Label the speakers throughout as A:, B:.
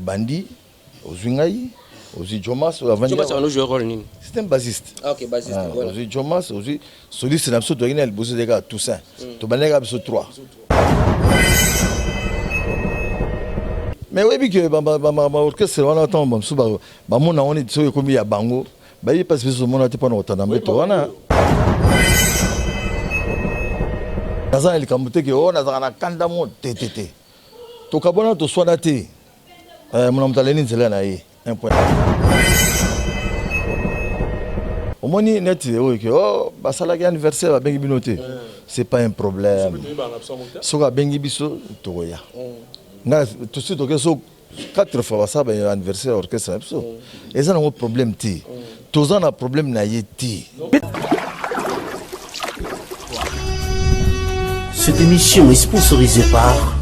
A: Bandi, Ozungaï, Ozi Jomas, c'est un bassiste.
B: Ah, ok, bassiste. Voilà.
A: Ozi Jomas, Ozi soliste, c'est l'absolu original, Bossé des gars, Toussaint. Tobanega, Abso 3. Mais oui, que l'orchestre, on attend, on est sur le à Bango, il passe sur mon atelier autant d'ambito. Naza il kamute que on a kanda mo TTT. To kabona to swanate. Mon amtaleni nzela na ye. Un point. Au moins net que oh basala ki anniversaire bengi binoté. C'est pas un problème. Soka bengi biso to ya. Na tout suite to so 4 fois ça ben anniversaire orchestre biso. Et ça n'a pas problème ti. Tous en a problème na ye ti.
C: Cette émission est sponsorisée par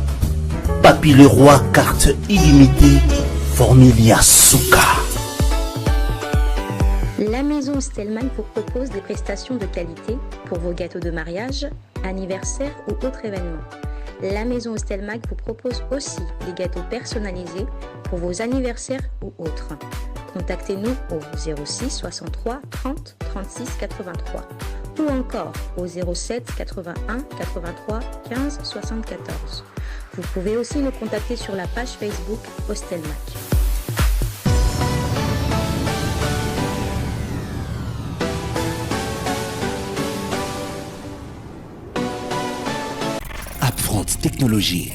C: Papy Leroy, carte illimitée, Formulia Souka.
D: La maison Stelman vous propose des prestations de qualité pour vos gâteaux de mariage, anniversaire ou autres événements. La maison Stelman vous propose aussi des gâteaux personnalisés pour vos anniversaires ou autres. Contactez-nous au 06 63 30 36 83 ou encore au 07 81 83 15 74. Vous pouvez aussi nous contacter sur la page Facebook Hostelmac.
C: Upfront Technologie.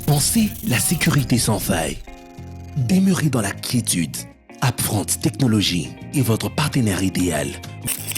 C: Pensez la sécurité sans faille. Demeurez dans la quiétude. Upfront Technologie est votre partenaire idéal.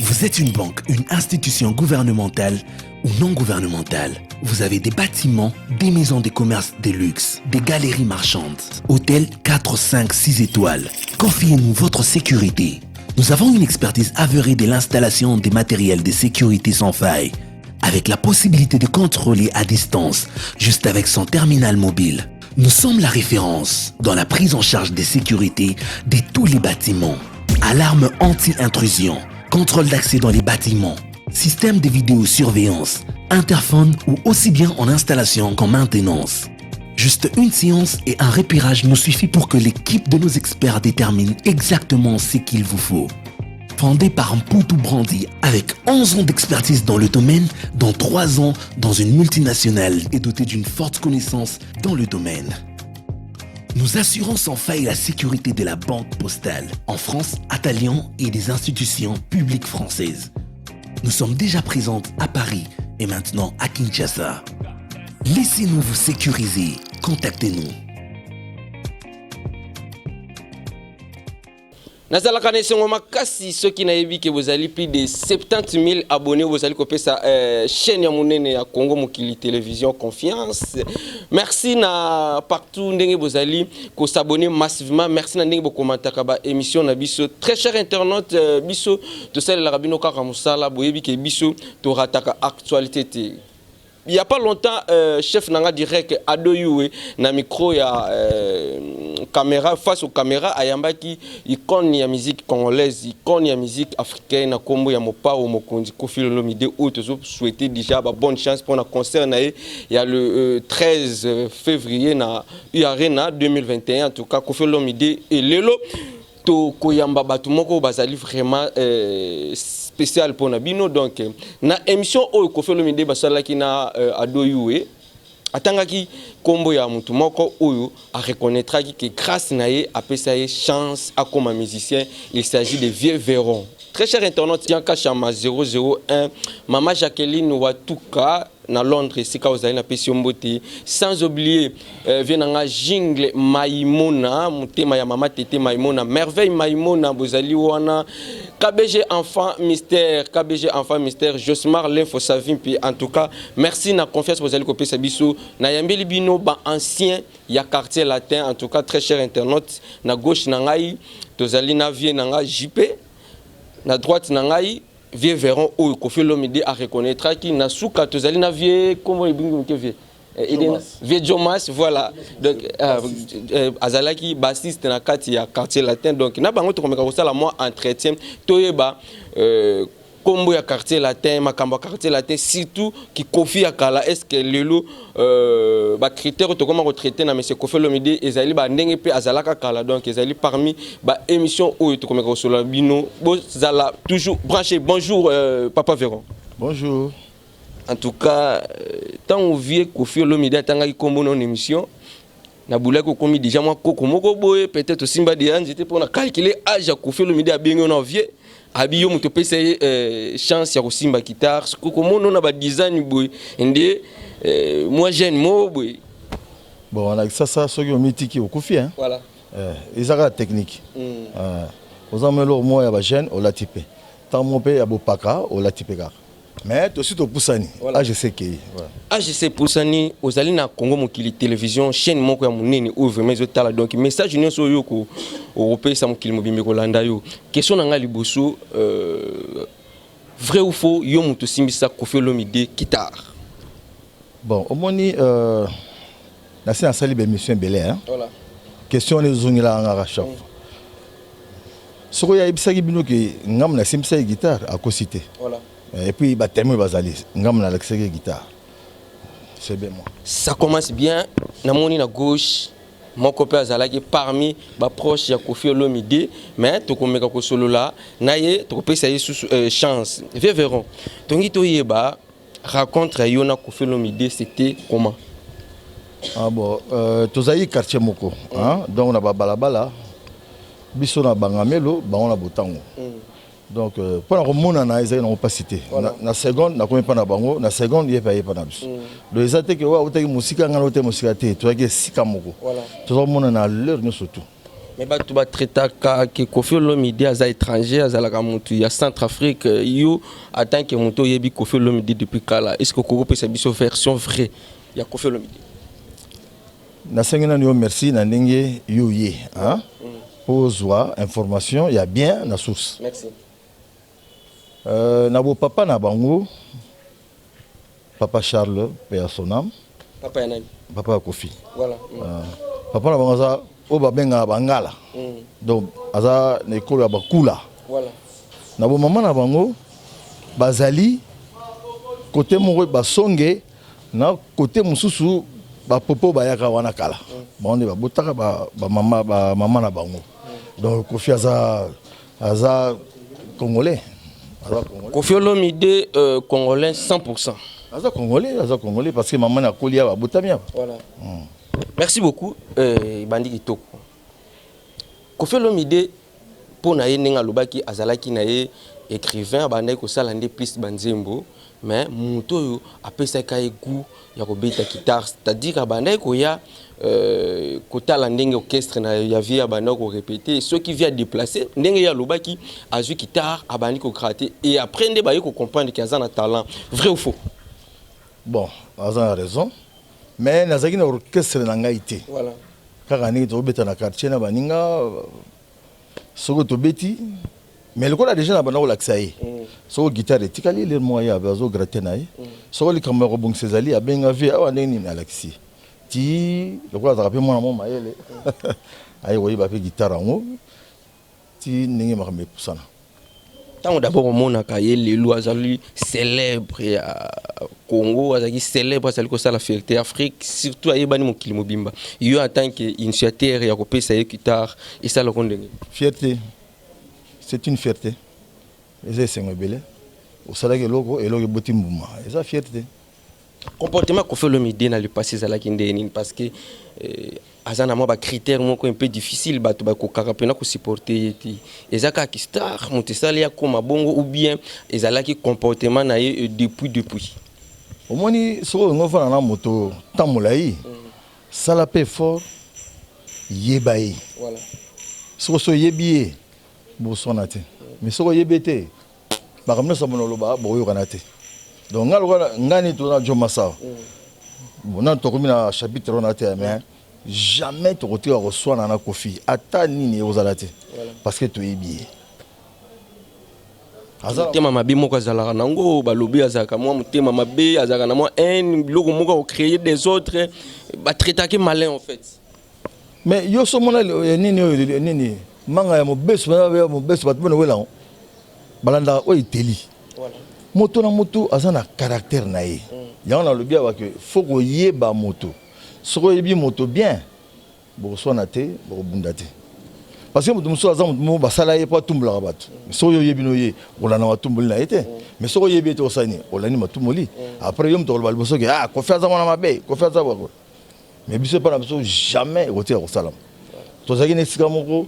C: Vous êtes une banque, une institution gouvernementale ou non gouvernementale. Vous avez des bâtiments, des maisons de commerce de luxe, des galeries marchandes, hôtels 4, 5, 6 étoiles. Confiez-nous votre sécurité. Nous avons une expertise avérée de l'installation des matériels de sécurité sans faille, avec la possibilité de contrôler à distance, juste avec son terminal mobile. Nous sommes la référence dans la prise en charge des sécurités de tous les bâtiments. Alarme anti-intrusion, contrôle d'accès dans les bâtiments, système de vidéosurveillance, interphone ou aussi bien en installation qu'en maintenance. Juste une séance et un repérage nous suffit pour que l'équipe de nos experts détermine exactement ce qu'il vous faut. Fondé par Mputu Brandi avec 11 ans d'expertise dans le domaine, dont 3 ans dans une multinationale et doté d'une forte connaissance dans le domaine. Nous assurons sans faille la sécurité de la banque postale en France, à Talion et des institutions publiques françaises. Nous sommes déjà présentes à Paris et maintenant à Kinshasa. Laissez-nous vous sécuriser. Contactez-nous.
B: Nazalaka nesongo makasi ceux qui n'avaient vu que vous allez plus de 70 000 abonnés vous allez copier sa chaîne ya monene ya Congo Mokili Télévision Confiance. Merci na partout ndenge vous allez ko s'abonner massivement. Merci na ndenge bo commenter kaba émission na biso. Très cher internaute biso to sala la rabino kaka musala boyebi ke biso to rataka actualité te. Il n'y a pas longtemps, chef Nanga direct Adoyoué, na micro ya caméra face aux caméras ayamba qui icône ya musique congolaise, icône ya musique africaine, na kombo ya mopa ou mokonzi Koffi Olomide ou toujours souhaiter déjà bonne chance pour un concert il y a le 13 février na Arena 2021 en tout cas Koffi Olomide et Lelo to koyamba batu moko bazali vraiment spécial pour Nabino donc na émission o Koffi Olomide basala ki na Adoyoué atangaki kombo ya mutu moko oyo a reconnaîtra que grâce na ye apesa ye chance à comme musicien il s'agit de Vieux Véron. Très cher internaute Tianka Chama 001 Maman Jacqueline Watuka na Londres sika ozali na pesi mbote sans oublier vienanga jingle Maimona mutema ya mama tete Maimona merveille Maimona bozali wana KBG enfant mystère Josmar l'info savimpi en tout cas merci na confiance bozali ko pesa biso na yambeli bino ba ancien ya quartier latin en tout cas très cher internaute na gauche na ngai tozali na vie na nga JP na droite na ngai Vieux Véron ou Koffi Olomide a reconnaîtra qui na souka tozali na vie comment ibingi ke vie Vieux Jomas voilà donc azalaki bassiste na kati ya quartier latin donc na bango to komeka kosala moi entretien toyeba combo ya quartier latin makambo ya quartier latin surtout qui Kofi Akala est-ce que lelo ba critère to comment retraiter na monsieur Kofi Olomide ezali ba ndenge pe azalaka kala donc ezali parmi ba émission où to comme solo bino bozala toujours branché. Bonjour Papa Véron.
A: Bonjour.
B: En tout cas tant on vient Kofi Olomide atanga combo non émission na boulé ko komi déjà moi koko moko boye peut-être Simba Diane j'étais pour na calculer âge à Kofi Olomide a bien on vieux abiyo muto pesa chance ya kosimba guitare koko mono na ba design boye ndé moi jeune mo boye
A: bon on a ça ce qui est mythique au Kofi hein
B: voilà
A: ils ont technique aux amelo moi ya ba jeune au la type tant mon père ya bopaka au la type car mais tout de suite au Poussani ah je sais que voilà
B: ah je sais Poussani ozali na Congo mokili télévision chaîne moko ya munene ou vraiment ezotala donc message union so yo ko européen sa mokili mobimbe ko landa yo question na nga liboso vrai ou faux yo muto simbisa Kofi Olomide guitare
A: bon au moni na c'est un sali be mission belé hein
B: voilà
A: question les zungila nga chef soko ya ibisaki bino ke ngam na simbisa guitare à cosité
B: voilà
A: et puis bah tellement bazali ngam na l'accès guitare c'est bien moi
B: ça commence bien na moni na gauche mon copain azalaki parmi ba proche ya Kofi Olomide mais to komeka ko solo là naye to pesa yesu chance Véron tongi to yeba raconte yo na Kofi Olomide c'était comment
A: ah bon tozali quartier moko hein donc na ba balabala biso na bangamelo ba on a botango donc pour remonter na ezali na opacité na seconde na komi pa na bango na seconde ye pa na biso do ezate ke wa otaki musika ngana ote musika te to yake sika moko
B: voilà
A: to remona na l'heure no surtout
B: mais ba tu ba traiter ka ke Kofi Olomide aza étranger azala ka mutu ya Centrafrique yo en tant que mutu yebi Kofi Olomide depuis kala est-ce que ko pesa biso version vraie ya Kofi Olomide
A: na sengena yo merci na ndenge yo ye hein pour zwa information il y a bien na source
B: merci
A: na bo papa na bango papa Charles paix à son âme
B: papa yanani
A: papa Kofi
B: voilà
A: papa na bango za o ba benga bangala donc aza na école ya bakula
B: voilà
A: na bo maman na bango bazali côté moko basonge na côté mususu ba popo bayaka wana kala bonde ba botaka ba mama na bango donc Kofi aza congolais.
B: Kofi Olomide congolais 100%.
A: Aza congolais parce que maman na kolia ba botamia.
B: Voilà. Merci beaucoup bandi kitoko. Kofi Olomide pour na yenga lobaki azalaki na ye écrivain bandai ko sala ndé plus banzembo mais muto yo apesa ka egu ya ko beta guitare c'est-à-dire bandai ko ya kotala ndenge orchestre na ya via bandai ko répéter ceux qui vient déplacer ndenge ya lobaki azu guitare abandi ko gratter et après ndé ba yo ko comprendre qu'il y a un talent vrai ou faux
A: bon aza raison mais nazaki na orchestre na ngai te
B: voilà
A: kaka ni to beta na quartier na baninga soko to beti mais le quoi déjà na bana ko laksaye soko guitare tikali le moya bazo gratter na ye soko li kamera bon sezali abenga vie awa ndeni na laksi ti le quoi za pe mona mo mayele ayi woyi ba pe guitare ngo ti ndenge makambe pusana
B: tant d'abord on mona ka ye lelo azali célèbre ya Congo azali célèbre azali ko sala fierté Afrique surtout ayebani mokili mobimba yo en tant que initiateur ya ko pesa ye guitare et ça le condamne
A: fierté c'est une fierté et c'est ngobele au salage logo et logo botimbuma et ça fierté
B: comportement Kofi Olomide na le passé zalaki ndeni parce que azana mo ba critère moko un peu difficile ba to ba ko karapena ko supporter eti ezaka ki star mutesali ya koma bongo ou bien ezalaki comportement na ye depuis
A: au moni so ngova na moto tamulai sala pe fort yebai
B: voilà
A: so yebié bo sonate mais so yebete ba kamna sabono loba bo yo kanate donc ngani to na jomasa bon na to komina chapitre on a té mais jamais to côté reçoit na Kofi ata nini ozalate parce que to yebié
B: mutema mabe moko azalaka nango balobi azalaka mwa mutema mabe azalaka na mwa un biloko moko ko créer des autres ba traiter malin en fait
A: mais yo so mona nini manga ya mobeso ba mobeso ba tubona wela balanda o iteli Moto na moto aza na caractère na ye. Yango na lobi awa que faut ko yeba moto. Soko yebi moto bien. Bo so na te, bo bunda te. Parce que moto muso aza moto basala ye pa tumbula bato. So yo yebi no ye, olana wa tumbuli na ete. Mais soko yebi te osani, olani matumoli. Après yo mto kolba liboso ke ah, ko faire ça mona mabe, ko faire ça bako. Mais biso pas na biso jamais roté au salam. Tozaki ne sika moko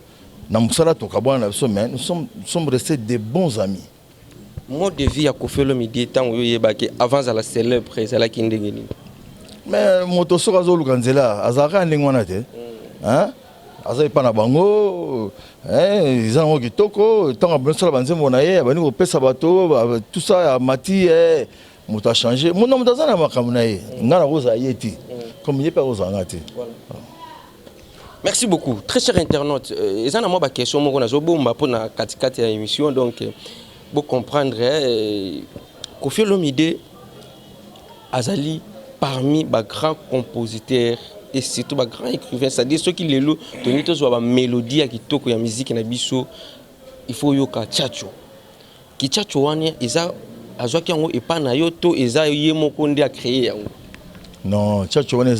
A: na musala to kabwana na biso, mais nous sommes restés des bons amis.
B: Mode de vie à Koffi Olomide tant yo yebaki avant à la célèbre ezala kindengeni.
A: Mais moto soka zo lukanzela azaka ndengwana te. Hein? Aza pa na bango ils ont kitoko tant abonsala banzembo na ye bani ko pesa bato tout ça mati moto a changé. Mon nom dans na makamuna ye. Ngana roza yeti. Comme il pas roza ngati.
B: Merci beaucoup. Très cher internaute, ezana moi ba question moko na zo bomba pour na katikati ya émission donc pour comprendre Koffi Olomide azali parmi les grands compositeurs et surtout les grands écrivains, c'est-à-dire ceux qui les louent, tenir tous la mélodie qui toque la musique na biso, il faut yoka tchacho. Ki tchacho wania eza azwa ki yango epa na yo to eza ye moko nde a créé yango.
A: Non, tchacho wania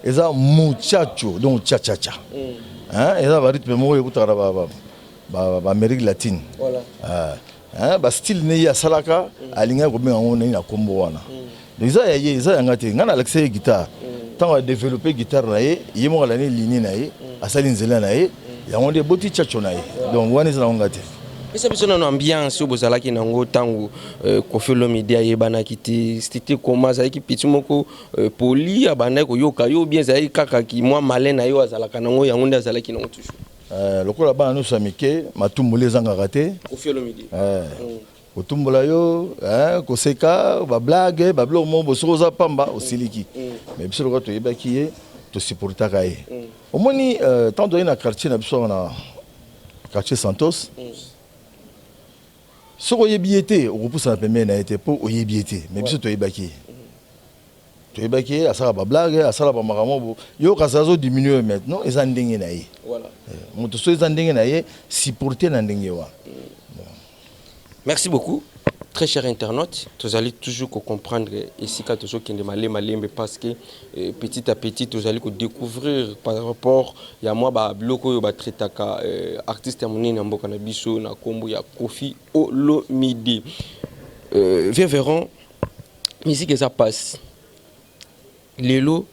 A: eza muchacho donc cha cha cha. Hein, eza ba rythme moko ekutaka ba Amérique latine. Voilà. Ba style ne ya salaka alinga ko benga ngone na kombo wana. Déjà eza ngati ngana Alexei guitare. Tant a développé guitare na ye, yemo la ni ligne na ye, asali nzela na ye, ya ngonde boti chacho na ye. Donc wana eza ngati.
B: Mais ça besoin d'une ambiance au bozala ki nango tango Koffi Olomide ayebana kiti c'était comment ça ki petit moko poli abana ko yoka yo bien za kaka ki moi malin na yo azala kanango yango nde azala ki nango toujours.
A: Lokola bana no samike matumbule zanga raté.
B: Koffi Olomide.
A: Otumbola yo ko seka ba blague ba blo mo boso za pamba osiliki. Mais biso ko to yebaki ye to supporta kaye. Omoni tant de na quartier na biso na quartier Santos. Ce qu'on y est, on repousse la première n'était pas au yébiété, mais bien sûr tu es baqué. Tu es baqué, à ça va blague, à ça va maramo. Yo kasazo diminue maintenant, ils en dingue naïe. Voilà. Mon tout ils en dingue naïe, si porter n'en dingue wa.
B: Merci beaucoup. Très chers internautes, vous allez toujours comprendre ici quand vous qui malé mais parce que petit à petit vous allez découvrir par rapport à moi ba bloko ba tretaka artiste monene mboka na biso na kombo ya Koffi Olomide. Viens verrons musique que ça passe. Lelo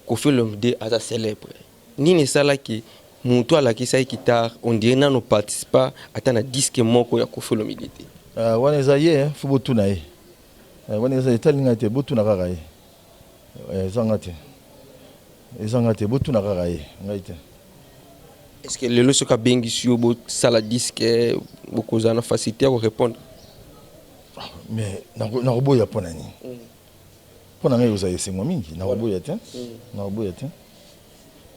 B: Koffi Olomide a célèbre. Ni ne sala ki muto ala ki sa guitare on dirait na no participa atana disque moko ya Koffi Olomide.
A: Wana zaye fubo tunaye. Wana zaye talingate botuna kakaye. Zangate. Zangate botuna kakaye ngaite.
B: Est-ce que le loso ka bengi sur bo sala disque beaucoup za na facilité à répondre?
A: Mais na roboya pona ni. Pona ngai uzaye sengwa mingi na roboya te. Na roboya te.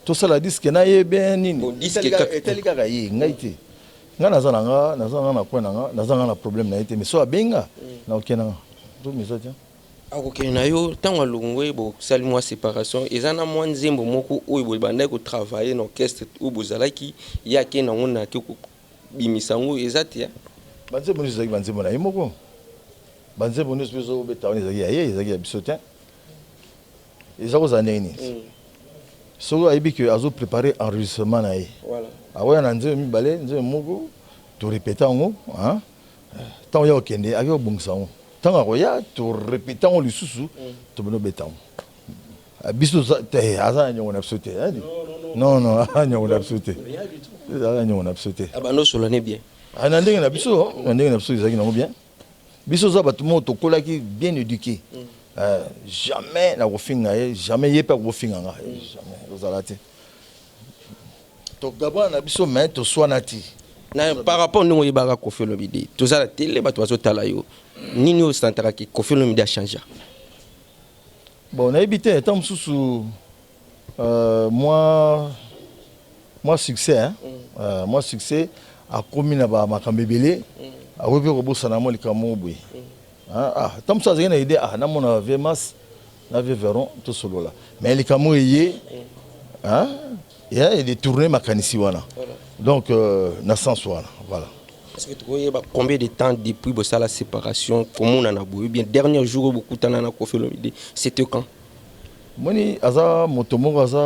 A: To sala disque na ye ben nini?
B: Disque
A: etalika kakaye ngaite. Nga nazanga na point nanga nazanga na problème na été mais so abenga na okena to misatia
B: akokena yo tango longwe bo sali moi séparation ezana mwa nzembo moko oyo bo banda ko travailler na orchestre ou bozalaki ya ke na ngona ke ko bimisango ezatia
A: banze bonus zaki banze bona yimoko banze bonus bezo beta on zaki aye zaki bisotin ezako zaneni so aibi que azo préparer enregistrement na ye voilà awa na nzembo mibale nzembo moko to répéter ngo hein tant ya okende akyo bungisa ngo tant akoya to répéter ngo lisusu to bono betango biso te aza nyongo na sauter non nyongo na sauter aza nyongo na sauter
B: abano solane bien
A: ana ndenge na biso zaki nango bien biso za batu mo to kolaki bien éduqué jamais na kofinga ye jamais yepa kofinga nga jamais ozalate to gabon na biso mais to swanati
B: na par rapport nous yebaka Koffi Olomide to za la télé bato bazo tala yo nini o santara ki Koffi Olomide a changé
A: bon na ebité tant susu moi succès hein moi succès a commis na ba makambebele a rebi ko bosana mo likamo boy tant ça zena idée na mona vemas na veveron to solo là mais likamo yé hein il y a des tournées mécaniciennes. Donc, na sens voilà.
B: Parce que tu vois, combien de temps depuis la séparation, comment on a beau, bien dernier jour beaucoup de temps on a fait l'idée, c'était quand?
A: Moi ni aza motomo aza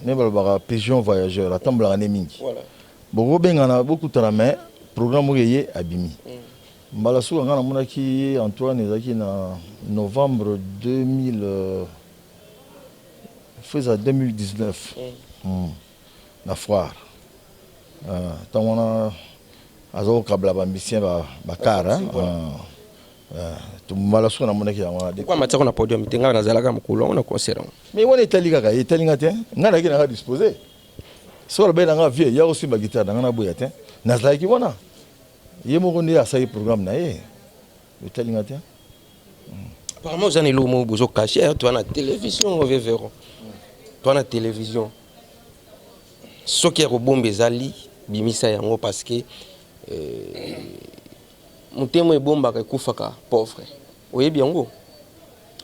A: ne balbara pigeon voyageur atambla ne mingi. Voilà. Beaucoup bengana beaucoup de temps mais programme yé abimi. Mbala su ngana mona ki Antoine ezaki na novembre 2000 faisait 2019. La foire. Tant on a azo kabla bambicien ba kara. Tumalasu na mona ki yango.
B: Pourquoi matako na podium tenga na zalaka mukolo on a concert.
A: Mais on est taliga ka etalinga te. Ngana ki na disposer. So la bena nga vie ya aussi ba guitare na boya te. Na zalaki wana. Yemo ndi asayi programme na ye. Etalinga te.
B: Apparemment vous en elo mo bozo caché toi na télévision on verra. Toi na télévision. Ce qui est rebombe ezali bimisa yango parce que mutemo ebomba ka kufaka pauvre. Oyebi yango.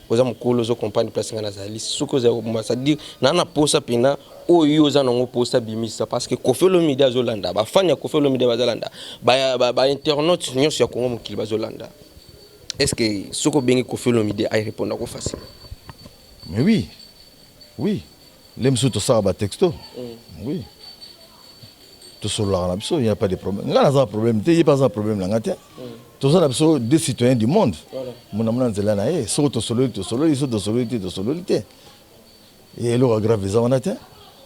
B: Oza mukolo zo compagnie place ngana zali suko za bomba c'est-à-dire na posa pena oyo za nango posa bimisa parce que Koffi Olomide azolanda ba fanya Koffi Olomide bazolanda ba internaute nyonso ya Congo mukili bazolanda. Est-ce que suko bengi Koffi Olomide ay répondre ko facile?
A: Mais oui. Oui. L'aime surtout ça ba texto. Oui. Tout sur la il n'y a pas de problème. Il n'y a pas de problème. Il n'y a pas de problème. Tout ça, c'est des citoyens du monde. Mon amour, c'est là. Surtout solidité. Et le grave, ils ont été.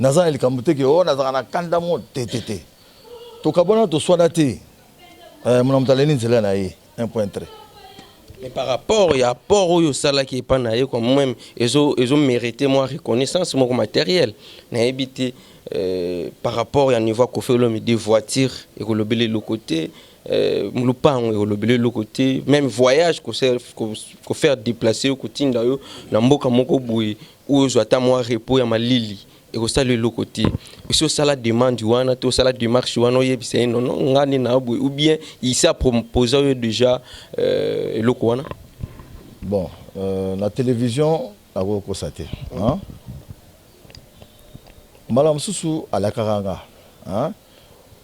A: Nazan el kamute que oh nazana kandamo TTT. To kabona to soinate. Mon amour, c'est là. 1.3.
B: Mais par rapport, il y a rapport au salaire qui est pas naïe comme même ils ont mérité moi reconnaissance mon matériel. N'a habité par rapport à niveau Koffi Olomide des voitures et que le côté mulupan et le côté même voyage que faire déplacer au côté d'ailleurs na mboka moko boui où je attends moi repos ya malili et que ça le côté et ça la demande wana to ça la démarche wana yebisa non ngani na boui ou bien il s'est proposé déjà le wana.
A: Bon la télévision a constaté hein Malam susu à la karanga hein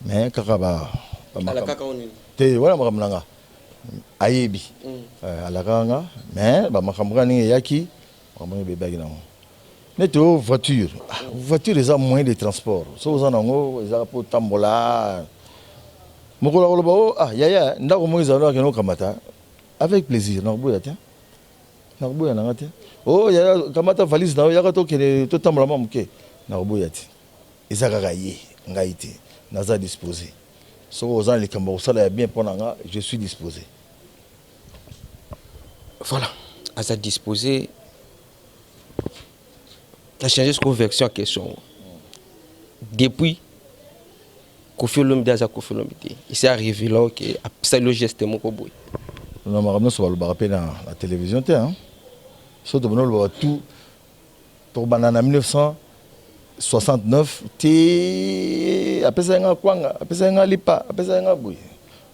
A: mais kakaba
B: à la kaka on
A: te voilà makamnanga ayebi à la karanga mais ba makamga ni yaki makamga bebagi nango neto voiture les a moyen de transport so aux anango ils a pour tambola mokola koloba ah yaya ndako mo izalo akeno kamata avec plaisir na boya te na boya na ngate oh yaya kamata valise na yaka to kene to tambola mamuke na boyati ezaka ye ngaite naza disposé so aux ans les kambo sala bien ponanga je suis disposé.
B: Voilà à disposé a changé ce conversion en question depuis Koffi Olomide à Koffi Olomide il s'est arrivé là que ça le geste mon boy
A: non ma ramené sur le rappel dans la télévision hein so de bonol tout pour banana 1969 ti apesa nga kwanga apesa nga lipa apesa nga boy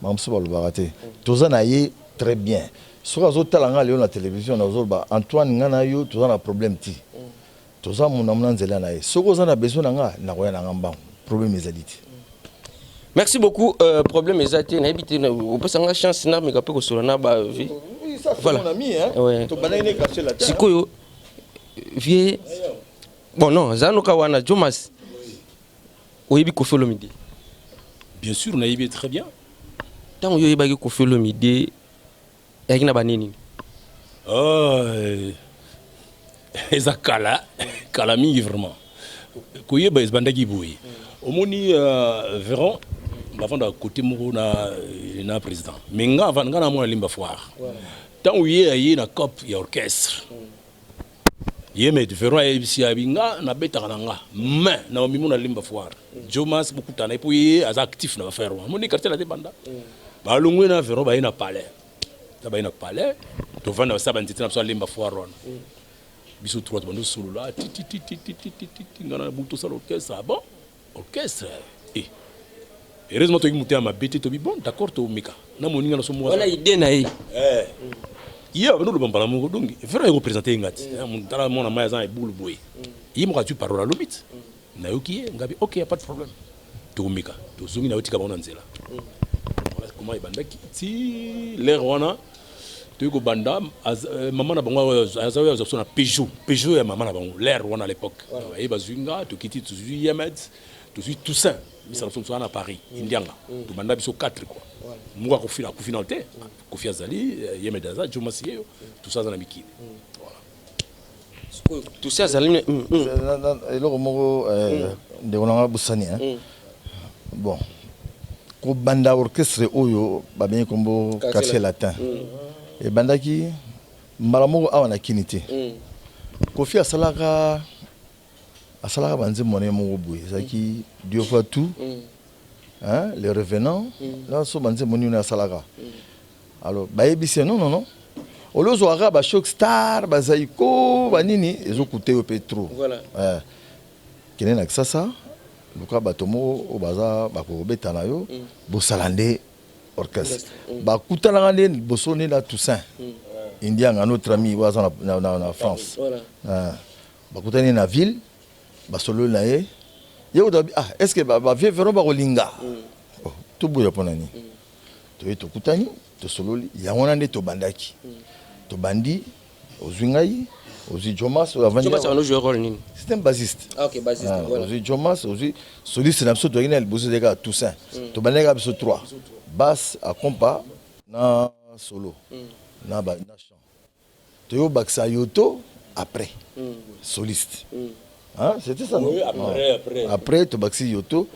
A: mamso ba le baraté tozana yé très bien so azo talanga leo na télévision na zoba Antoine ngana yo tozana problème ti toza mon amna nzela na ye soko za na besoin nga na koya na ngamba problème ezaliti.
B: Merci beaucoup problème ezati na habité on peut sanga chance na mais kapeko solana ba vie
A: oui ça c'est mon ami hein
B: ouais.
A: To banane cacher la terre
B: sikoyo vie bon non zanoka wana Jomas oyebi Koffi Olomide
E: bien sûr on a yebi très bien
B: tant yo yebaki Koffi Olomide yaki na banini
E: eza kala mingi vraiment koyeba ezbandaki boye omoni Véron bavanda côté moko na président mais nga na mona limba foire tant yé na cop ya orchestre yeme Véron ebisi abinga na betaka nga mais na mimo na limba foire Jomas beaucoup tana pour yé as actif na faire moni quartier la debanda ba longwe na Véron ba ina palais to vanda sa bandité na so limba foire ron biso trois bandos solo là ti ngana buto sa orchestre bon orchestre et heureusement to muté ma bête to bi bon d'accord to mika na moninga na so mo
B: wala idée na ye
E: iya bano lo bambala mo dongi Véron est représenté ngati mon tala mon na maison et boule boy il me tu parole à lobit na yoki ngabi OK y a pas de problème to mika to zungi na yotika bana nzela comment ebandaki ti l'air wana toyiko banda maman na bango azawe azo na Peugeot ya maman na bango l'air wana à l'époque et bazunga to kiti to Yemed to Toussaint ça nous sommes à Paris indianga to banda biso 4 quoi moi ko final te Kofi Azali Yemed Aza Jomasiyo tout ça dans mikili voilà
B: tout ça Azali
A: eloko moko de onanga busani bon ko banda orchestre oyo babengi kombo quartier latin et bandaki mbala moko awa na kinité Kofi asalaka banze moné moko boye zaki Dieu voit tout hein les revenants là so banze moné na asalaka alors bayebisi non olozo aka ba shock star bazaiko banini ezokuté au pétro
B: voilà
A: kene na sasa luka batomo obaza bakobeta na yo bosalande orchestre bakutana ngande bosone na Toussaint indianga notre ami waza na France voilà bakutani na ville basolo na ye est-ce que ba vie verro ba kolinga tout boya ponani to kutani to sololi yangona nde to bandaki to bandi ozwingai Ozi Jomas
B: on joue rôle nini
A: c'est un bassiste.
B: Ah OK bassiste voilà.
A: Ozi Jomas Ozi soliste na biso to ngena bozo de ga Toussaint. To banega biso 3. Basse à compas na solo. Na chant. To yo baksa yoto après. Soliste. Hein, c'était ça non?
E: Oui,
A: après to baxi yoto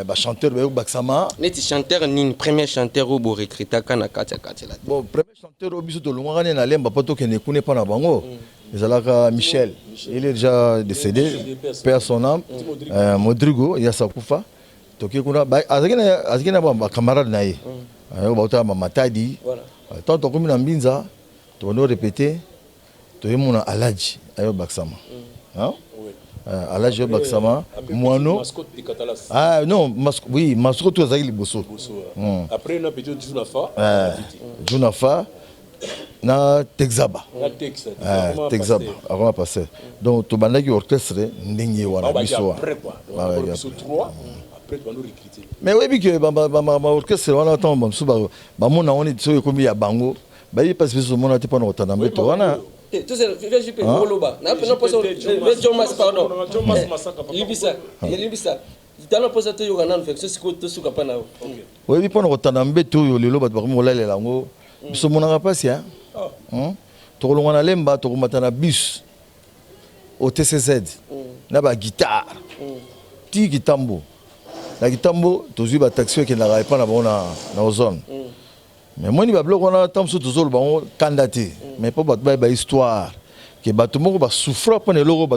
A: ba chanteur ba yo baksama.
B: Neti chanteur nini premier chanteur au bo recruter kana kati là.
A: Bon, premier chanteur au biso to longana na lemba poto ke ne kune pa na bango. Ezalaka Michel, il est déjà décédé, père son âme, Modrigo, Yasakufa. Toki kuna azakina ba camarade na ye. Ayo ba matadi. Tant to comme na mbinza, to no répéter, to yemuna Aladji ayo baksama. Hein? Aladji baksama, Moano. Ah non, oui, mascotte to azaki liboso.
E: Après na petit
A: Junafa. Na Texaba. Texaba avant passer. Donc to bandaki orchestre ndenge wana biso.
E: Après quoi. Après tu vas nous recruter.
A: Mais oui que ba orchestre wana tomba msuba ba mona on est so komi ya bango. Ba yi passe biso mona te pa no tana mbeto wana.
B: Tout ça VJP Moloba. Na pas Jomas pardon. Jomas Masaka papa. Libisa. Dans posa to yoga nan fait ce que suka pa na.
A: Oui bi pa no tana mbeto yo lelo ba ko molela ngo. Biso mona pasi hein. Tokolonga na lemba tokomata na bus au TCZ na ba guitare ti gitambo na gitambo tozui ba taxi ke na pa na bona na zone mais moni ba bloko na tamso tozolo ba candidaté mais pas ba histoire que bato moko ba souffre pa ne loko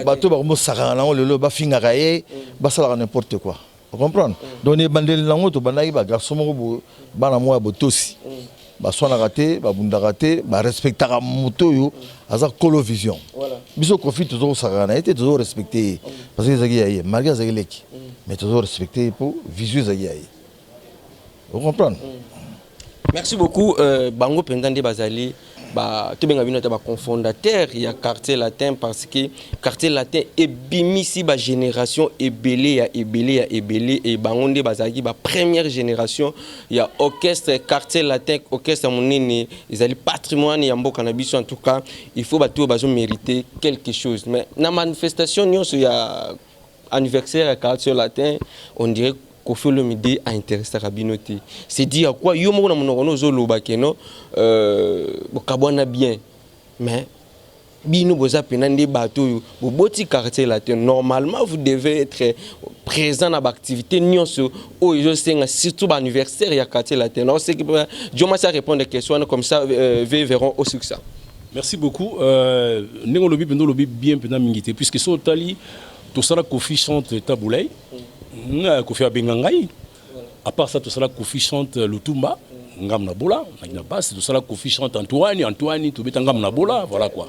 A: bato ba mo saka na lelo ba finga kaye ba sala n'importe quoi vous comprenez donc ne bandeli lango to bandaki ba garçon moko bana mo ya botosi ba sona raté ba bunda raté ba respectera moto yo aza colo vision voilà biso Kofi toujours sakana été toujours respecté parce que zaki yaye malgré zaki leki mais toujours respecté pour visu zaki yaye vous comprenez
B: merci beaucoup bango pendande bazali ba to benga bino ta ba cofondateur ya quartier latin parce que quartier latin ebimisi ba génération ebelé et bangonde bazaki ba première génération ya orchestre quartier latin orchestre monene ezali patrimoine ya mboka na biso en tout cas il faut ba to bazo mériter quelque chose mais na manifestation nyonso ya anniversaire ya quartier latin on dirait Kofi Olomide a intéressé à Rabinoté. C'est dire quoi yo mo na monono zoloba keno bokabwana bien mais bino boza penande bato bo boti quartier latin normalement vous devez être présent dans l'activité nyonso o yo senga surtout ba anniversaire ya quartier latin. Non c'est que Dioma ça répondre des questions comme ça verront au succès.
E: Merci beaucoup nengo lobi pendo lobi bien pena mingité puisque so tali to sala Kofi chante Taboulay. Kofi Abengangai. À part ça, tout ça, Kofi chante Lutumba, Ngam Nabola, na basse, tout ça, Kofi chante Antoine, tout bête Ngam Nabola, voilà quoi.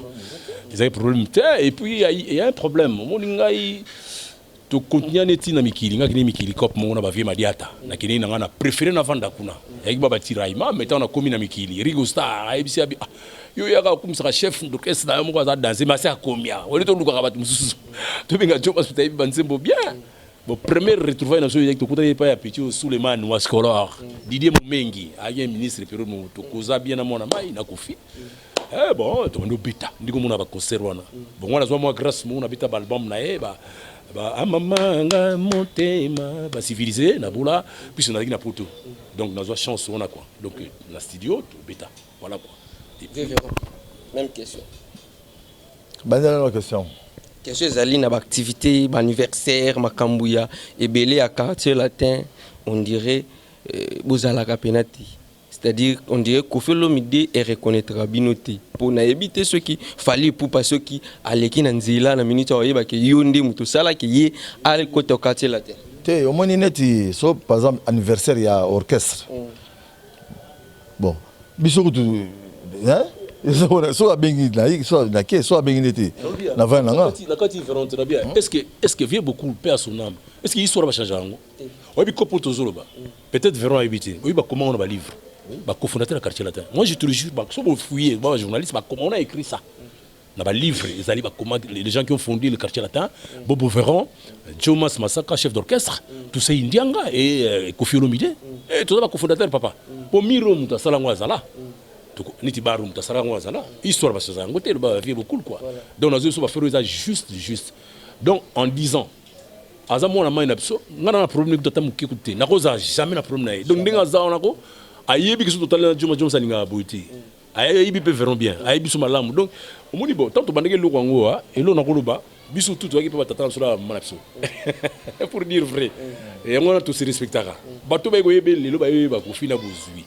E: Ils avaient problème. Et puis, il y a un problème. Mon Ngai, tout contient neti na mikili, Ngaki mikili cop, mon na bavie madiata. Na kini na préféré na vanda kuna. Avec Baba Tiraima, mais on a commis na mikili. Rigo Star, ABC Abi. Yo yaka comme ça chef d'orchestre na mo za danser, mais c'est à combien? On est tout le monde mususu. Tu benga job parce que tu bansembo bien. Bon, première retrouvaille dans ce projet, tu as pas appétit au Souleymane Ouaskolor, Didier Moumengi, un ministre Péro Moutokoza, bien à mon amai, n'a qu'au eh bon, tu m'as bêta, dis comme on a pas conservé. Bon, moi, moi, grâce à mon habita balbam nae, bah, amama, montema, bah, civilisé, naboula, puis on a dit na poto. Donc, dans une chance, on a quoi. Donc, la studio, bêta, voilà quoi.
B: Même question.
A: Bonne question.
B: Question ezali na activité, anniversaire, makambouya, ebele à quartier latin, on dirait bozalaka penati. C'est-à-dire, on dirait Koffi Olomide est reconnaîtra binoté. Pour éviter ceux qui fallait pour pas ceux qui allaient qui n'anzila na minute oye ba ke yonde muto sala ki ye al côté au quartier latin.
A: Te au moins neti so par exemple anniversaire il y a orchestre. Bon, biso tu hein? So bengi na so na ke so bengi neti. Na va na nga.
E: La carte différente là bien. Est-ce que vient beaucoup perd son âme? Est-ce que l'histoire va changer en oui, bi kopo tozolo ba. Peut-être verront habiter. Oui, bah comment on va livre. Bah cofondateur du quartier latin. Moi je te le jure, bah so fouiller, bah journaliste, bah comment on a écrit ça. On a livre, les ali bah comment les gens qui ont fondé le quartier latin, Bobo Véron, Jomas Massaka, chef d'orchestre, tout ça Indianga et Koffi Olomide. Et tout ça bah cofondateur papa. Pour Miro muta salangwa zala. Niti baru muta salangwa zala. Histoire va se faire ngote bah vie beaucoup quoi. Donc on a so va faire ça juste. Donc en disant azamo na maina biso ngana na problème ko tata muke kuté na koza jamais na problème na donc ndinga za onako ayebi ki so total na joma salinga boiti ayebi pe verront bien ayebi so malamu donc omoni bo tant to bandeke lo kwango a elo na koloba biso tout to ki pe tata so la mana biso pour dire vrai et on a tous se respectaka bato ba ko yebe lelo ba yeba ko fina bozui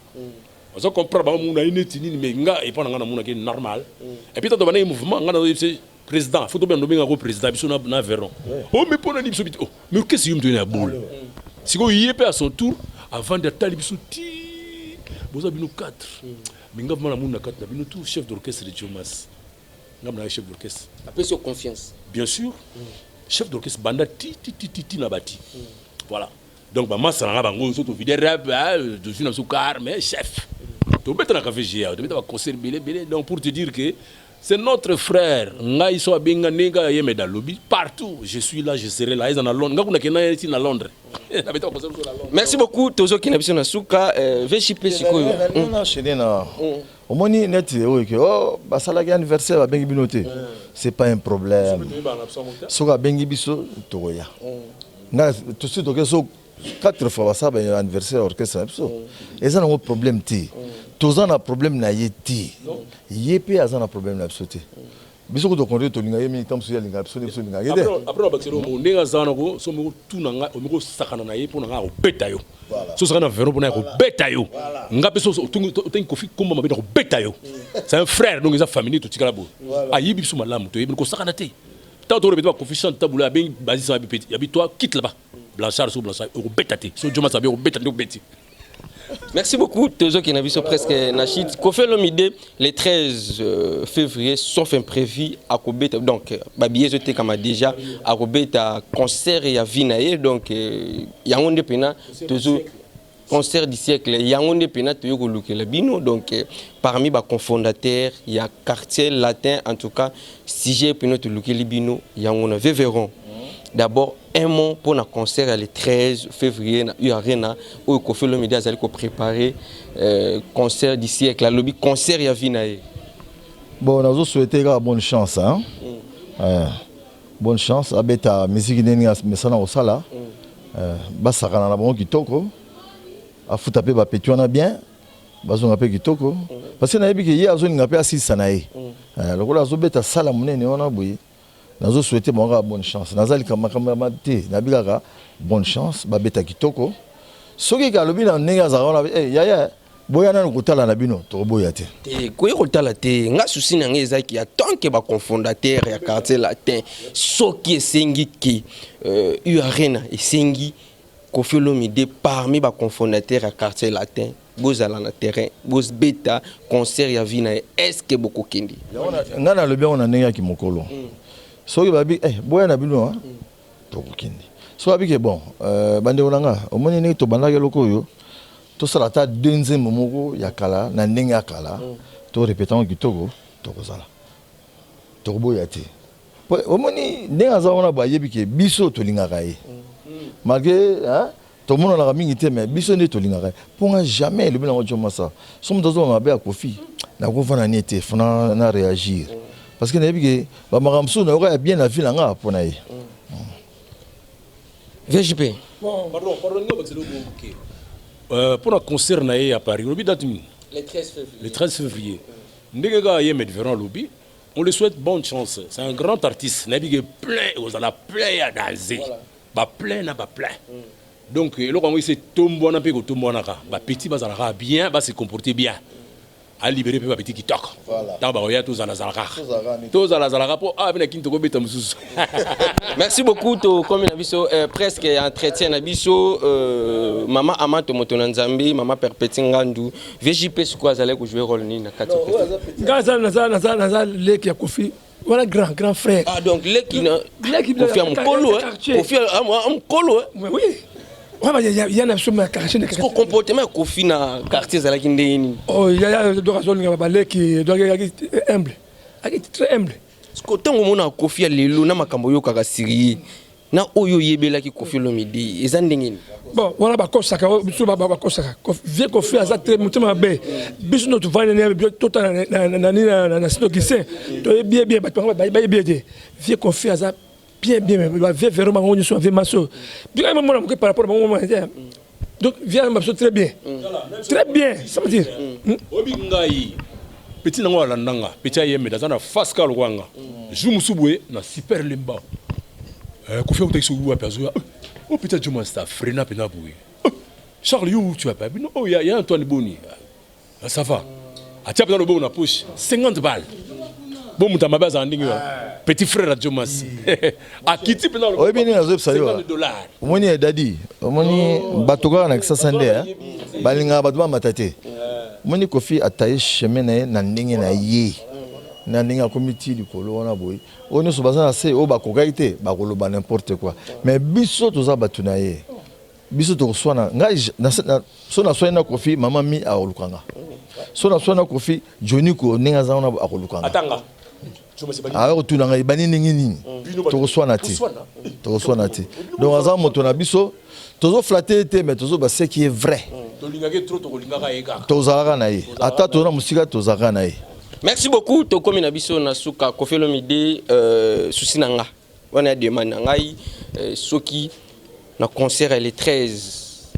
E: on comprend ba mu na inetini mais nga et pas nga na mu na ki normal et puis tant to bandeke mouvement nga na président, il faut bien nommer un président, il faut na Véron. Oh, mais pour nous, oh, mais qu'est-ce que vous me donnez à boule? Si vous y êtes à son tour, avant d'être talibé, vous avez 4. Mais vous avez 4, vous avez tout chef d'orchestre de Jomas. Vous avez chef d'orchestre.
B: Après, sur confiance.
E: Bien sûr. Chef d'orchestre, banda ti na bati. Voilà. Donc, maman, ça n'a pas de choses, tu rap, je suis dans ce car, mais chef. Tu peux mettre un café GA, tu peux mettre un concert belé. Donc, pour te dire que c'est notre frère. Partout, je suis là, je serai là.
B: Merci beaucoup, Tozo Kinabison Nasuka. VCP Sikoyo.
A: C'est pas un problème. Soka bengi biso toya. Na tout suite donc 4 fois ça ben anniversaire orchestre biso. Et ça un problème ti. Toza na problème na yeti. Yepe azana problème na biso ti. Biso ko to konde to linga yemi tam so ya linga biso biso linga yede.
E: Après bakelo mo ndinga zana ko so mo tunanga o mo sakana na ye pour nga ko beta yo. So sakana vero pour na ko beta yo. Nga peso to Koffi komba mabeta ko beta yo. C'est un frère donc ils a famille tout tikala bo. Ayi biso malamu to yebi ko sakana te. Ta to rebeta Koffi chante tabula ben basi sa bipeti. Yabi toi quitte là-bas. Blanchard sur Blanchard ko beta te. So Joma sabi ko beta te ko beti.
B: Merci beaucoup, Tozo Kinabiso presque Nachid. Koffi Olomide, le 13 février, sauf imprévu, à Kobeta. Donc, Babié, je t'ai comme déjà, à Kobeta, concert et à Vinaye. Donc, il y a un pena, Tozo, concert du siècle. Il y a un pena, Toyo Lukelabino. Donc, parmi les cofondateurs, il y a quartier latin, en tout cas, si j'ai pena Lukelabino, il y a un Vévéron. D'abord, un mot pour le concert le 13 février à l'Arena où Koffi Olomide a préparé concert du siècle, le concert à Vinaye.
A: Bon, nous souhaitons bonne chance. Hein? Bonne chance. Avec la musique de Messana Osala, Basakana na bon kitoko, a futape ba petuana bien, bazonga pe kitoko. Parce que na yebi ke ye azoni ngape asisa na ye. Le kola azobeta sala munene ona boye. Nous souhaitons bonne chance. Nous avons bonne chance. Babeta kitoko. Ce qui est le bien, c'est yaya. Boyana kutala na bino to boyate.
B: Ko kutala te nga susi na ngeza ki a tant que ba cofondateur ya quartier latin soki esengi ki Arena esengi Koffi Olomide parmi ba cofondateur ya quartier latin. Bozala na terrain, boz beta concert ya vina est-ce que beaucoup kindi.
A: Ngana le bien on a nenga ki mokolo. Soki babi boya na bino ha to kokindi so babi ke bon bande onanga omoni ne to bandaka loko yo to sala ta deuxième moko ya kala na ndenge kala to répétant kitoko to kozala to boya te omoni ndenge za wana ba yebi ke biso to lingaka ye malgré tout le monde a mis mais biso ne tolingaka pour jamais le bilan de ça somme dans un à Kofi na ko fana nité fana na réagir parce que na bi ba maramso na aurait bien la ville nga pour na
B: VJP
E: pardon pour le concert à Paris le le 13 février ndega yemet Véran lobby on lui souhaite bonne chance c'est un grand artiste na bi plein aux la plein à danser ba plein na ba plein. Donc, le Congo, c'est tombeau na pego tombeau na ka. Ba petit bazalaka bien, ba se comporter bien. À libérer pe ba petit qui toque. Ta ba oya tous na zalaka. Tous na zalaka po ah bina kinto ko beta mususu.
B: Merci beaucoup to comme na biso presque entretien na biso maman Amato Motona Nzambi, maman Perpétine Ngandu, VJP sur quoi zalé ko jouer rôle ni na kati.
F: Gaza na leki ya Kofi. Voilà grand frère.
B: Ah donc leki na Kofi am kolo Kofi am kolo.
F: Oui. Il y a un quartier.
B: Est-ce que le comportement Kofi na quartier zalaki ndeni?
F: Oh, il y a deux raisons qui doit être humble. Très humble.
B: Est-ce que tant que mon Kofi a lelo na makambo yo kaka siri na oyo yebela ki Kofi Olomide ezandengeni.
F: Bon, voilà ba kosaka biso ba kosaka. Vie Kofi aza très mutima be. Biso no tuvana ne tota na sino kise. To bien ba bien. Vie Kofi aza bien, viens vraiment on est sur masso. Bien même par rapport à moment. Donc viens très bien. Très bien, ça veut dire.
E: Obi ngai petit nango la ndanga, petit ayeme dans na face ka lwanga. Jumu subwe na super limba. Kofi ote subu aperçu. Oh petit Juma sta frena pena boué. Charles you tu as pas. Non, oh il y a Antoine Boni. Ça va. A tiens dans le bon na poche 50 balles. Bon mutama baza ndingi petit frère à Jomas a quitté pendant le
A: $50 omoni dadi omoni batoka na kisa sande balinga batuma matate omoni Kofi ataye chemin na ndingi na ye na ndinga comité du kolo na boy oni so bazana se o bakoka ite bakoloba n'importe quoi mais biso toza batuna ye biso to swana ngai na so na swana Kofi mama mi a olukanga so na swana Kofi Johnny ko ninga za ona akolukanga
E: atanga
A: alors tu n'as pas nini tu reçois nati donc azam moto na biso tozo flatter mais tozo ba ce qui est vrai tozaka na ye ata tona musika tozaka na ye.
B: Merci beaucoup to komi na biso na suka Kofi Olomide souci nanga wana demande ngai soki na concert le 13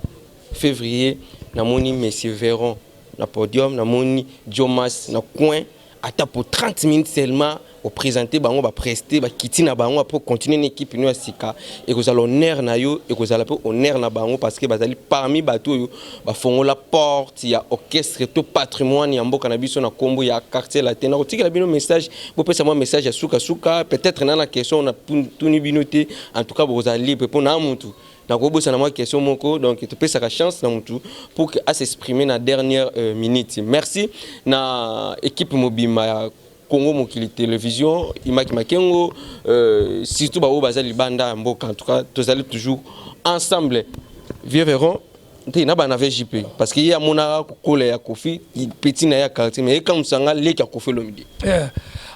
B: février na moni Monsieur Véran na podium na moni Jomas na coin ata pour 30 minutes seulement au présenter bango ba prester ba kitina bango pour continuer une équipe nous asika et que l'honneur na yo et que za honneur na bango parce que bazali parmi bato yo ba fongola porte il y a orchestre tout patrimoine ya mboka na biso na kombo ya quartier latin na otika bino message bo pesa moi message ya suka peut-être na la question na tuni binoté en tout cas vous allez libre pour na mutu na ko bossa na moi question moko donc tu peux sa chance na mutu pour que à s'exprimer na dernière minute. Merci na équipe Mobima Congo Mokili Télévision, Imaki Makengo, surtout Bao Bazali Banda Mboka. En tout cas, tous allez toujours ensemble. Vieux Véran, tu n'as pas VJP parce qu'il y a mon collègue à Kofi, petit na ya quartier, mais quand on s'en a les qui a Kofi Olomide.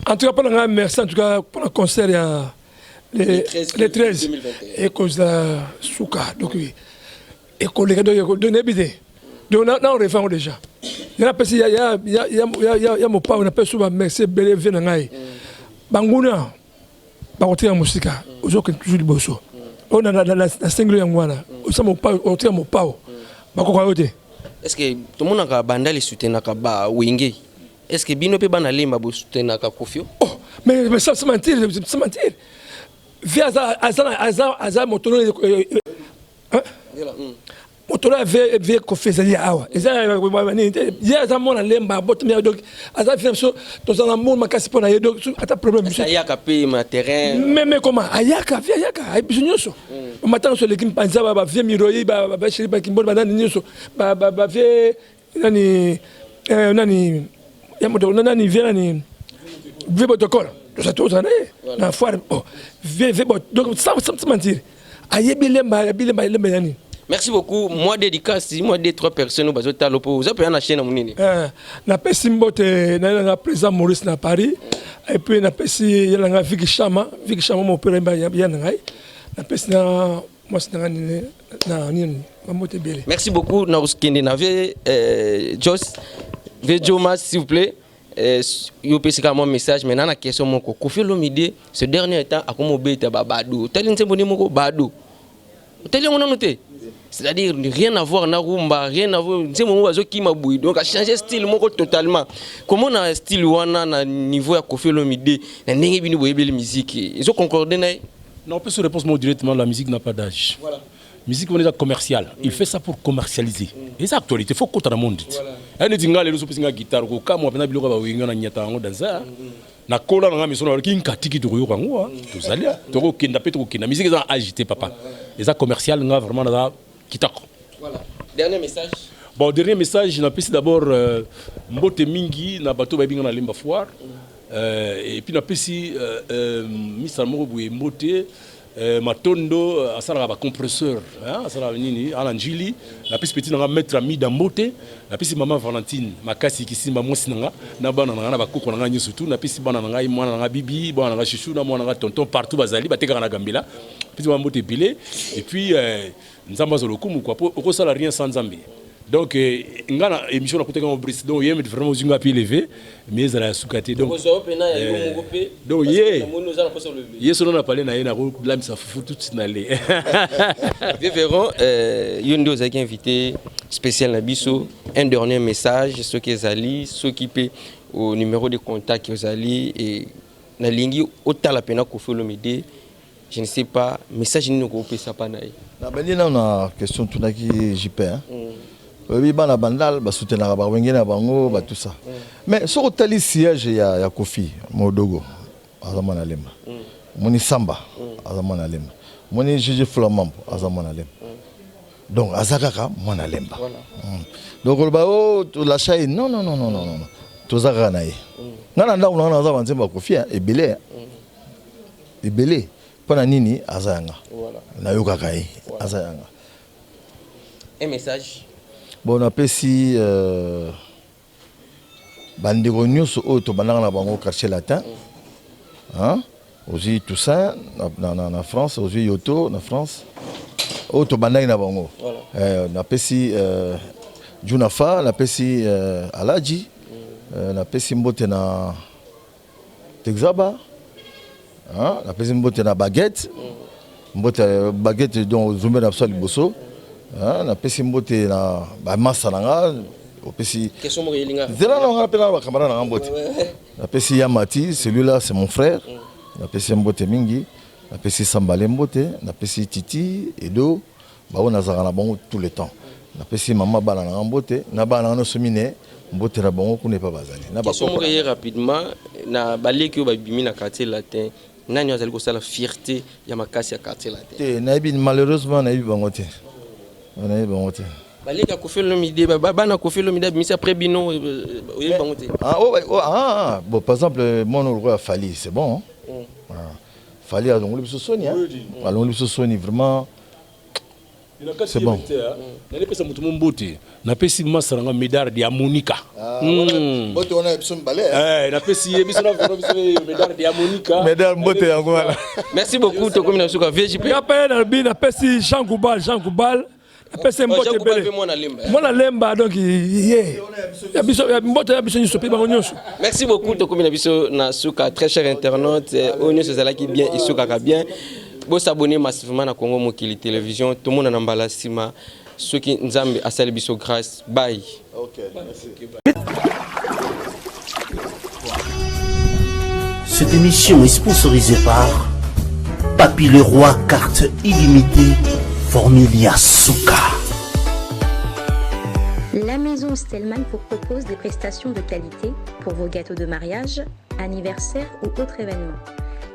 F: En tout cas, pour le merci en tout cas pour le concert le 13 et cause de Souka. Donc oui, et collègue de Nebide. Donc là on refait déjà. Il y a mon père, on appelle souvent merci Bélé Venangaï. Banguna, Barotia Moussika, aujourd'hui toujours du bosso. On a la single Yangwana, on s'est mon père, on tient mon père.
B: Est-ce que tout le monde a bandé les soutiens à Kaba Wingé? Est-ce que Bino peut banaler ma soutien à Kofio?
F: Oh, mais ça se mentir, ça mentir. Via Azar Motono. Motola ve Kofi zali awa eza ya za mona lemba bot mais donc aza fait so to za mon makasi pona ye donc ata problème
B: ça yaka pe ma terrain
F: mais comment ayaka via yaka ay bisunyoso matin so l'équipe panza ba vie miroyi ba shiri ba kimbo ba nani nyoso ba vie nani ya moto nani vie nani vie protocole to ça to ça na foire oh vie donc ça mentir ayebi lemba nani.
B: Merci beaucoup. Moi dédicace, moi des 3 personnes au bateau Talopo. Vous avez un chaîne à mon nini.
F: Na pesi mbote na président Maurice na Paris et puis na pesi yanga Vicky Chama mon père ya ngai. Na pesi na moi c'est
B: Merci beaucoup Naruskende Nave Jos Vejoma s'il vous plaît. Yo pesi ka mon message maintenant la question moko Koffi Olomide ce dernier temps a comme obéta babado tali nsemboni moko bado tali on noté c'est-à-dire rien à voir na rumba rien à voir nsemo bazo ki maboui donc a changer style moko totalement comment na style wana na niveau ya Koffi Olomide na ndenge bini boyebeli musique ils ont concordé na
E: non on peut se répondre directement la musique n'a pas d'âge voilà musique on est commercial il fait ça pour commercialiser et c'est actualité faut qu'on dans le monde elle dit ngale leso pesinga guitare ko kama pena biloko ba winga na nyata ngo danza na kola na miso na ki nkatiki to yoka ngo to zalia to ko kenda pe to kenda musique est agité papa et ça commercial nga vraiment na kitako
B: voilà dernier message
E: bon dernier message na pesi d'abord mbote mingi na bato ba binga na lemba foire et puis na pesi misa moko boye mbote matondo asala ba compresseur hein asala nini ala njili la pisi petit nga mettre ami dambote la pisi maman Valentine makasi kisimba mosi nga na bana nga na bakoko nga nyi surtout na pisi bana nga mwana nga bibi bana nga chouchou na mwana nga tonton partout bazali bateka na gambela pisi mambote pilé et puis nzamba zo lokumu quoi pour ça rien sans nzambe. Donc, ngana émission na kuteka mo bris donc yem vraiment zinga pi levé mais ça la soukate donc donc yes on a parlé na yena ko blâme ça fout tout sinalé
B: bien verrons yondo za invité spécial na biso un dernier message ceux qui zali s'occuper au numéro de contact que zali et na lingi otala pena Koffi Olomide je ne sais pas message ni ko pesa pa na
A: na benina na question tunaki JP hein oui, bana bandal ba soutenir ba wengena bango ba tout ça. Mais sur le tali siège ya Koffi Modogo azamana lemba. Moni Samba azamana lemba. Moni Gigi Flamambo azamana lemba. Donc azakaka mona lemba. Donc ba o la chai non. Tozaka na ye. Ngana nda una za banzemba Koffi ebele. Ebele. Pona nini azanga. Voilà. Na yokaka ye azanga.
B: Un message.
A: Bon, on appelle si bandeko nyonso oyo tobandaka na bango quartier latin hein aussi Toussaint na France aussi Yoto na France oyo tobandaki na bango na pesi Junafa na pesi Alaji na pesi mbote na Texaba hein na pesi mbote na Baguette mbote Baguette donc zumbe na sali boso na pesi mbote na ba massa nanga opesi
B: question mo yelinga
A: zela na pena ba camarade na mbote na pesi Yamati celui-là c'est mon frère na pesi mbote mingi na pesi Sambale mbote na pesi Titi Edo ba ona zaka na bango tout le temps na pesi mama bana na mbote na bana no somine mbote na bango kune pa bazali na ba
B: question mo rapidement na baleki ba bimi na quartier latin nani azali ko sala fierté ya makasi ya quartier latin
A: na ibi malheureusement na ibi bango te on a eu bon côté.
B: Baleka Koffi Olomide bana Koffi Olomide mais après bino oye bon côté.
A: Bon par exemple mon roi Fali c'est bon. Fali a donc le Sony hein. Alors le Sony vraiment c'est bon.
E: Na lepesa mutu mbote na pesi masaranga médaille de Monica.
A: Bote on a besoin de balai.
E: Na pesi biso na médaille de Monica.
A: Médaille mbote yango wala.
B: Merci beaucoup to komina suka VJP.
F: Ya pa na bi na pesi Jean Goubal apese mbote bele mona lemba donc ye ya biso ya mbote ya biso nyuso pe bango nyuso.
B: Merci beaucoup to komina biso na suka très cher internaute onyo sezala ki bien isuka ka bien bo s'abonner massivement na Congo Mokili télévision tout monde na mbala sima ceux qui nzambe asali biso grâce bye.
A: OK merci.
C: Cette émission est sponsorisée par Papy Leroy carte illimitée Formilia Souka.
D: La maison Stelman vous propose des prestations de qualité pour vos gâteaux de mariage, anniversaire ou autres événements.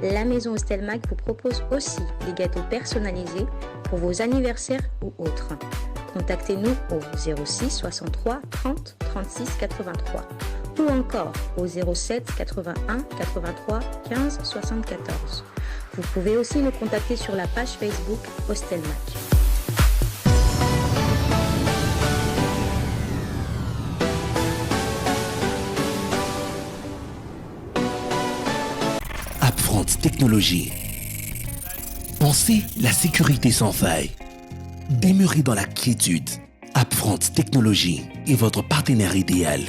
D: La maison Stelman vous propose aussi des gâteaux personnalisés pour vos anniversaires ou autres. Contactez-nous au 06 63 30 36 83 ou encore au 07 81 83 15 74. Vous pouvez aussi nous contacter sur la page Facebook Ostelmac.
C: Upfront Technologie. Pensez la sécurité sans faille. Demeurez dans la quiétude. Upfront Technologies est votre partenaire idéal.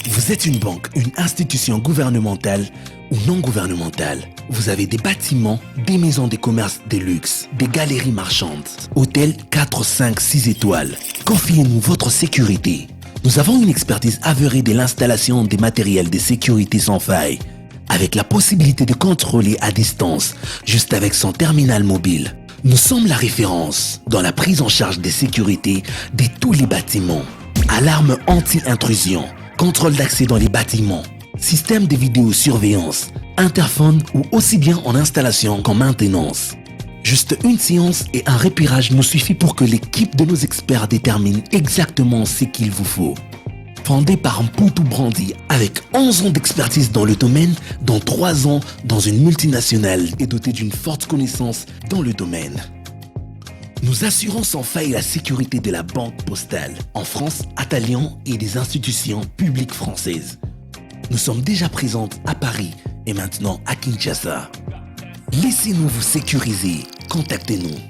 C: Vous êtes une banque, une institution gouvernementale ou non gouvernementale. Vous avez des bâtiments, des maisons de commerce de luxe, des galeries marchandes, hôtels 4, 5, 6 étoiles. Confiez-nous votre sécurité. Nous avons une expertise avérée de l'installation des matériels de sécurité sans faille, avec la possibilité de contrôler à distance, juste avec son terminal mobile. Nous sommes la référence dans la prise en charge des sécurités de tous les bâtiments. Alarme anti-intrusion, contrôle d'accès dans les bâtiments, système de vidéosurveillance, interphone ou aussi bien en installation qu'en maintenance. Juste une séance et un repérage nous suffit pour que l'équipe de nos experts détermine exactement ce qu'il vous faut. Fondé par Mputu Brandi avec 11 ans d'expertise dans le domaine, dont 3 ans dans une multinationale et doté d'une forte connaissance dans le domaine. Nous assurons sans faille la sécurité de la banque postale en France, à Talion et des institutions publiques françaises. Nous sommes déjà présents à Paris et maintenant à Kinshasa. Laissez-nous vous sécuriser. Contactez-nous.